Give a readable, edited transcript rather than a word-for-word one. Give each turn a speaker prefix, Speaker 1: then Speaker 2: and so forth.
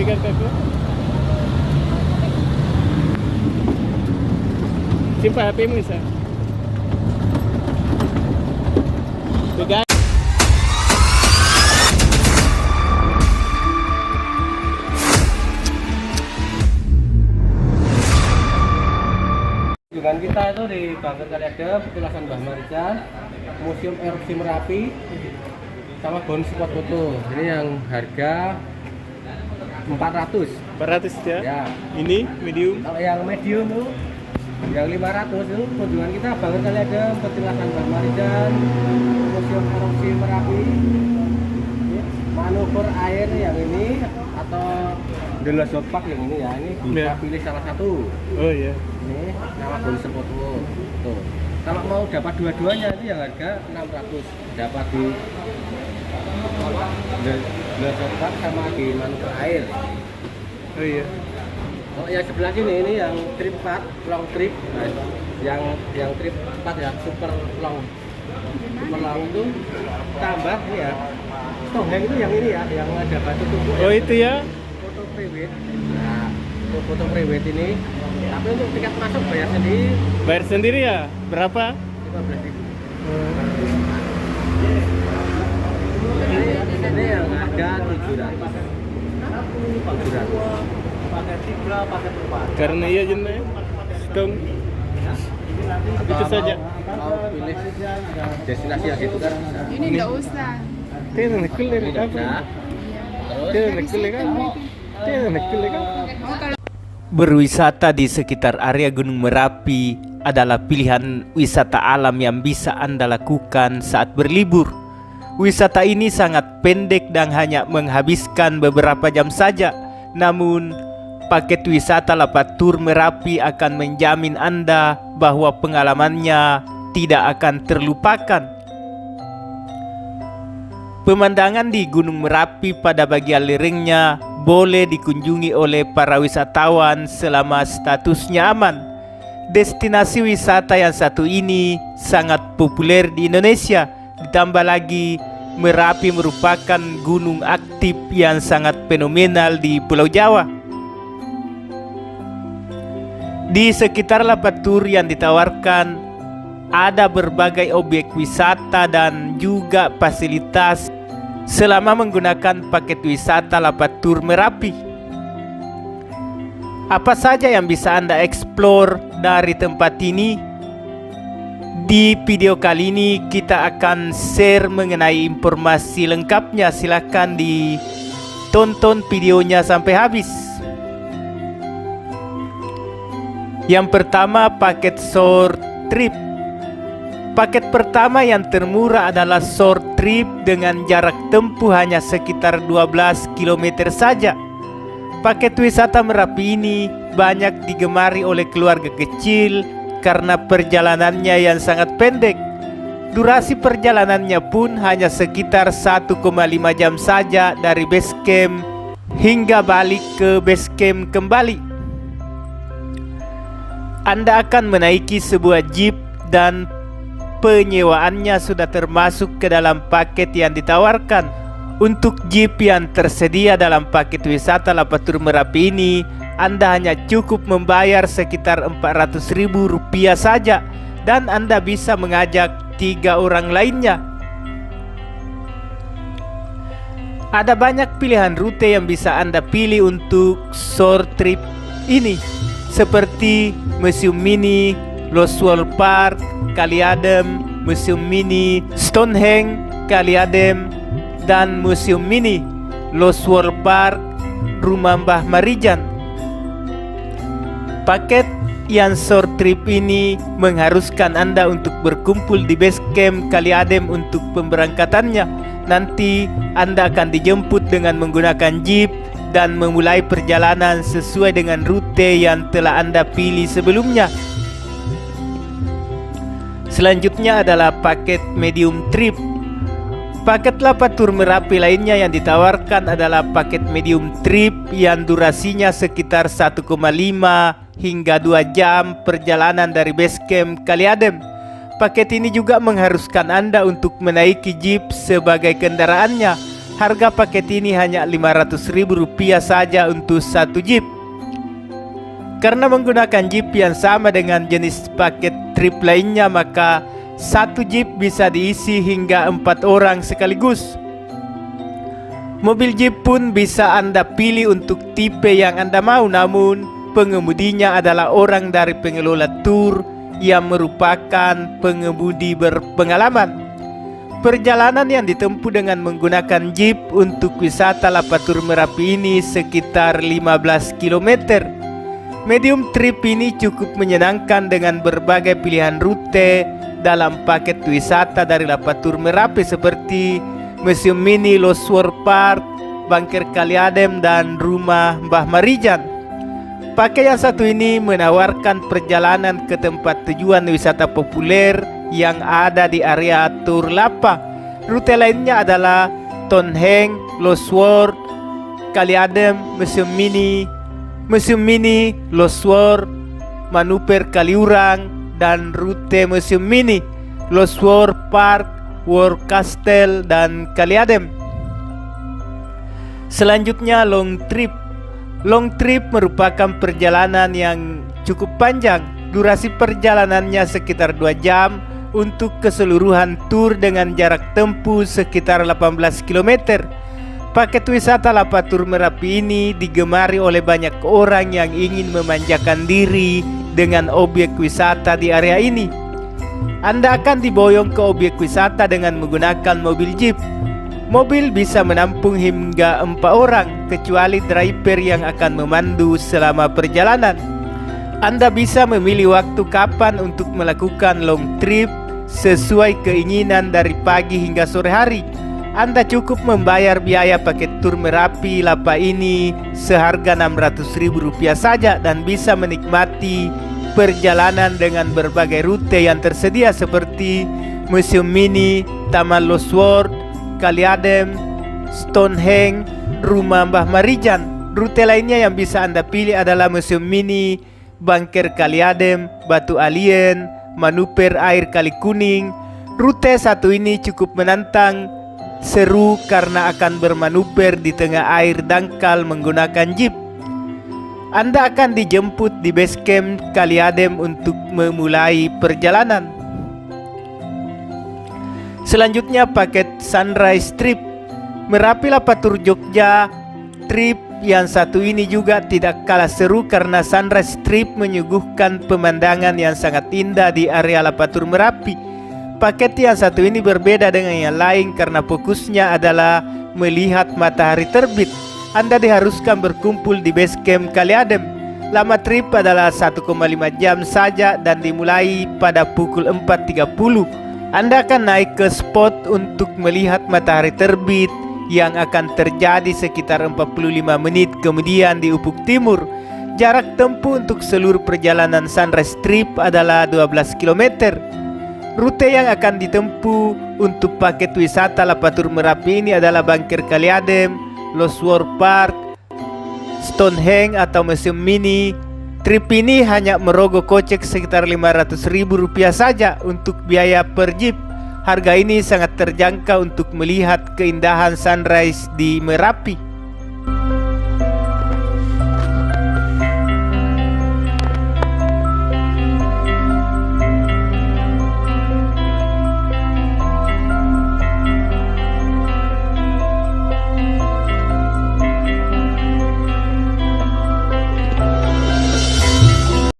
Speaker 1: pegang aku. Simpan HP-mu Isa. Pegang.
Speaker 2: Kunjungan kita itu di Bangka Kaliadem, Petilasan Mbah Marijan, Museum Erupsi Merapi, sama bonus spot foto. Ini yang harga 400.
Speaker 1: 400 ya.
Speaker 2: Ya.
Speaker 1: Ini medium.
Speaker 2: Kalau yang medium tuh, yang 500 itu kunjungan kita Bangka Kaliadem, Petilasan Mbah Marijan, Museum Erupsi Merapi, manuver air yang ini atau Dela Zotpak yang ini ya. Ini bisa
Speaker 1: Ya.
Speaker 2: pilih salah satu.
Speaker 1: Oh iya.
Speaker 2: Ini nama bonus foto. Tuh. Kalau mau dapat dua-duanya itu yang harga 600. Dapat di Zotpak sama di manuver air.
Speaker 1: Oh iya.
Speaker 2: Oh yang sebelah sini ini yang trip 4, long trip. Nah, yang trip 4 ya, super long. Super long itu tambah ini ya. Stonehenge itu yang ini ya, yang ada batu tumpuk.
Speaker 1: Oh
Speaker 2: ya.
Speaker 1: itu ya.
Speaker 2: Foto prewed. Nah, untuk foto prewed ini, tapi untuk tiket masuk bayar sendiri
Speaker 1: Bayar sendiri ya? Berapa?
Speaker 2: 15.000. Ini yang ada 700. 700. Pakai 3, pakai 4.
Speaker 1: Karena iya jenis stong. Itu saja.
Speaker 2: Mau pilih destinasi yang gitu kan bisa.
Speaker 3: Ini nggak usah.
Speaker 1: Tidak nak kulit
Speaker 2: Ini nggak
Speaker 1: apa?
Speaker 2: bisa. Terus
Speaker 1: Tidak nak kulit kan? Tidak nak kulit kan?
Speaker 3: Oh kalau
Speaker 4: Berwisata di sekitar area Gunung Merapi adalah pilihan wisata alam yang bisa Anda lakukan saat berlibur. Wisata ini sangat pendek dan hanya menghabiskan beberapa jam saja. Namun, paket wisata Lapatur Merapi akan menjamin Anda bahwa pengalamannya tidak akan terlupakan. Pemandangan di Gunung Merapi pada bagian lerengnya boleh dikunjungi oleh para wisatawan selama statusnya aman. Destinasi wisata yang satu ini sangat populer di Indonesia. Ditambah lagi, Merapi merupakan gunung aktif yang sangat fenomenal di Pulau Jawa. Di sekitar Lapatur yang ditawarkan ada berbagai objek wisata dan juga fasilitas selama menggunakan paket wisata Lapatur Merapi. Apa saja yang bisa Anda eksplor dari tempat ini? Di video kali ini kita akan share mengenai informasi lengkapnya. Silahkan ditonton videonya sampai habis. Yang pertama, paket short trip. Paket pertama yang termurah adalah short trip dengan jarak tempuh hanya sekitar 12 km saja. Paket wisata Merapi ini banyak digemari oleh keluarga kecil karena perjalanannya yang sangat pendek. Durasi perjalanannya pun hanya sekitar 1,5 jam saja dari base camp hingga balik ke base camp kembali. Anda akan menaiki sebuah jeep dan penyewaannya sudah termasuk ke dalam paket yang ditawarkan. Untuk jeep yang tersedia dalam paket wisata Lapatur Merapi ini, Anda hanya cukup membayar sekitar Rp400.000 saja dan Anda bisa mengajak 3 orang lainnya. Ada banyak pilihan rute yang bisa Anda pilih untuk short trip ini, seperti Museum Mini, Loswell Park, Kaliadem, Museum Mini, Stonehenge, Kaliadem, dan Museum Mini, Loswell Park, Rumah Mbah Marijan. Paket yang short trip ini mengharuskan Anda untuk berkumpul di base camp Kaliadem untuk pemberangkatannya. Nanti Anda akan dijemput dengan menggunakan jeep dan memulai perjalanan sesuai dengan rute yang telah Anda pilih sebelumnya. Selanjutnya adalah paket medium trip. Paket Lapatur Merapi lainnya yang ditawarkan adalah paket medium trip yang durasinya sekitar 1,5 hingga 2 jam perjalanan dari base camp Kaliadem. Paket ini juga mengharuskan Anda untuk menaiki jeep sebagai kendaraannya. Harga paket ini hanya Rp500.000 saja untuk satu jeep. Karena menggunakan jeep yang sama dengan jenis paket trip lainnya, maka satu jeep bisa diisi hingga 4 orang sekaligus. Mobil jeep pun bisa Anda pilih untuk tipe yang Anda mau, namun pengemudinya adalah orang dari pengelola tur yang merupakan pengemudi berpengalaman. Perjalanan yang ditempuh dengan menggunakan jeep untuk wisata Lapatur Merapi ini sekitar 15 km. Medium trip ini cukup menyenangkan dengan berbagai pilihan rute dalam paket wisata dari Lapatur Merapi seperti Museum Mini Loswor Park, Bangker Kali Adem, dan Rumah Mbah Marijan. Paket yang satu ini menawarkan perjalanan ke tempat tujuan wisata populer yang ada di area Tur Lapa. Rute lainnya adalah Tonheng, Loswor, Kali Adem, Museum Mini, Loswor, Manuper Kaliurang, dan rute Museum Mini, Loswor Park, War Castle, dan Kali Adem. Selanjutnya long trip. Long trip merupakan perjalanan yang cukup panjang. Durasi perjalanannya sekitar 2 jam untuk keseluruhan tur dengan jarak tempuh sekitar 18 km. Paket wisata Lapatur Merapi ini digemari oleh banyak orang yang ingin memanjakan diri dengan objek wisata di area ini. Anda akan diboyong ke objek wisata dengan menggunakan mobil jeep. Mobil bisa menampung hingga 4 orang, kecuali driver yang akan memandu selama perjalanan. Anda bisa memilih waktu kapan untuk melakukan long trip sesuai keinginan dari pagi hingga sore hari. Anda cukup membayar biaya paket tur Merapi Lapa ini seharga Rp600.000 saja dan bisa menikmati perjalanan dengan berbagai rute yang tersedia seperti Museum Mini, Taman Loswor, Kali Adem, Stonehenge, Rumah Mbah Marijan. Rute lainnya yang bisa Anda pilih adalah Museum Mini, Bangker Kali Adem, Batu Alien, Manuper Air Kali Kuning. Rute satu ini cukup menantang, seru karena akan bermanuver di tengah air dangkal menggunakan jeep. Anda akan dijemput di base camp Kali Adem untuk memulai perjalanan. Selanjutnya paket Sunrise Trip. Merapi Lapatur Jogja trip yang satu ini juga tidak kalah seru karena Sunrise Trip menyuguhkan pemandangan yang sangat indah di area Lapatur Merapi. Paket yang satu ini berbeda dengan yang lain karena fokusnya adalah melihat matahari terbit. Anda diharuskan berkumpul di base camp Kali Adem. Lama trip adalah 1,5 jam saja dan dimulai pada pukul 4.30. Anda akan naik ke spot untuk melihat matahari terbit yang akan terjadi sekitar 45 menit kemudian di ufuk timur. Jarak tempuh untuk seluruh perjalanan Sunrise Trip adalah 12 km. Rute yang akan ditempuh untuk paket wisata Lapatur Merapi ini adalah Bangker Kali Adem, Loswor Park, Stonehenge atau Museum Mini. Trip ini hanya merogoh kocek sekitar Rp500.000 saja untuk biaya per jeep. Harga ini sangat terjangkau untuk melihat keindahan sunrise di Merapi.